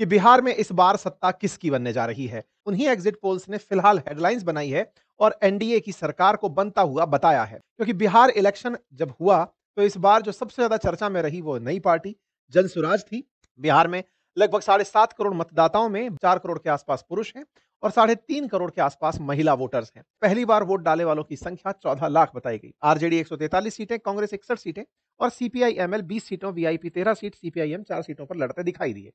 कि बिहार में इस बार सत्ता किसकी बनने जा रही है। उन्हीं एग्जिट पोल्स ने फिलहाल हेडलाइंस बनाई है और एनडीए की सरकार को बनता हुआ बताया है। क्योंकि बिहार इलेक्शन जब हुआ तो इस बार जो सबसे ज्यादा चर्चा में रही वो नई पार्टी जनसुराज थी। बिहार में लगभग 7.5 करोड़ मतदाताओं में 4 करोड़ के आसपास पुरुष हैं और 3.5 करोड़ के आसपास महिला वोटर्स हैं। पहली बार वोट डाले वालों की संख्या 14 लाख बताई गई। आरजेडी 143 सीटें, कांग्रेस 61 सीटें और सीपीआई एमएल 20 सीटों, वीआईपी 13 सीट, सीपीआईएम 4 सीटों पर लड़ते दिखाई दिए।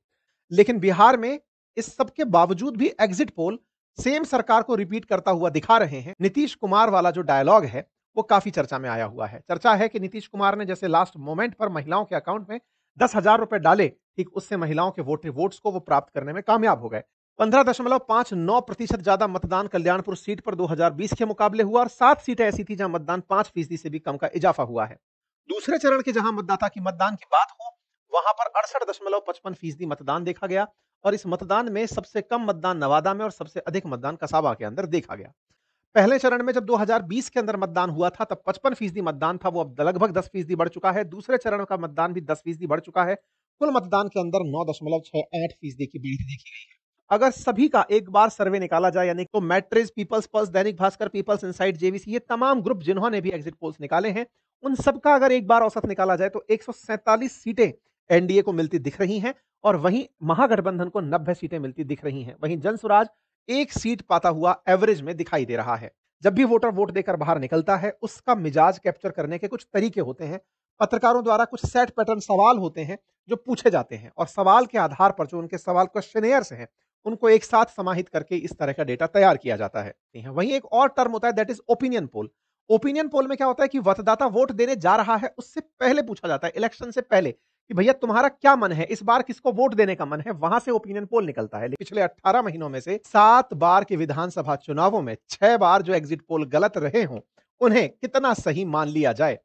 लेकिन बिहार में इस सब के बावजूद भी एग्जिट पोल सेम सरकार को रिपीट करता हुआ दिखा रहे हैं। नीतीश कुमार वाला जो डायलॉग है वो काफी चर्चा में आया हुआ है। चर्चा है कि नीतीश कुमार ने जैसे लास्ट मोमेंट पर महिलाओं के अकाउंट में 10,000 रुपए डाले, ठीक उससे महिलाओं के वोट्स को वो प्राप्त करने में कामयाब हो गए। 15.59% ज्यादा मतदान कल्याणपुर सीट पर 2020 के मुकाबले हुआ और 7 सीटें ऐसी थी जहां मतदान 5% से भी कम का इजाफा हुआ है। दूसरे चरण के जहां मतदाता की मतदान की बात हो वहां पर 68.55% मतदान देखा गया और इस मतदान में सबसे कम मतदान नवादा में और सबसे अधिक मतदान कसाबा के अंदर देखा गया। पहले चरण में जब 2020 के अंदर मतदान हुआ था तब 55% मतदान था, वो अब लगभग 10% बढ़ चुका है। दूसरे चरण का मतदान भी 10% बढ़ चुका है। कुल मतदान के अंदर 9.68% की बढ़ी देखी गई है। अगर सभी का एक बार सर्वे निकाला जाए यानी तो मैट्रिज, peoples pulse, Dainik Bhaskar, peoples insight, JVC, ये तमाम ग्रुप जिन्होंने भी एग्जिट पोल्स निकाले हैं उन सबका अगर एक बार औसत निकाला जाए तो 147 सीटें एनडीए को मिलती दिख रही हैं और वहीं महागठबंधन को 90 सीटें मिलती दिख रही हैं। वहीं जनसुराज एक सीट पाता हुआ एवरेज में दिखाई दे रहा है। जब भी वोटर वोट देकर बाहर निकलता है उसका मिजाज कैप्चर करने के कुछ तरीके होते हैं। पत्रकारों द्वारा कुछ सेट पैटर्न सवाल होते हैं जो पूछे जाते हैं और सवाल के आधार पर जो उनके सवाल क्वेश्चनेयर्स हैं उनको एक साथ समाहित करके इस तरह का डेटा तैयार किया जाता है। वहीं एक और टर्म होता है that is opinion poll. Opinion poll में क्या होता है कि मतदाता वोट देने जा रहा है उससे पहले पूछा जाता है, इलेक्शन से पहले, कि भैया तुम्हारा क्या मन है, इस बार किसको वोट देने का मन है, वहां से ओपिनियन पोल निकलता है। पिछले 18 महीनों में से 7 बार के विधानसभा चुनावों में 6 बार जो एग्जिट पोल गलत रहे हों उन्हें कितना सही मान लिया जाए,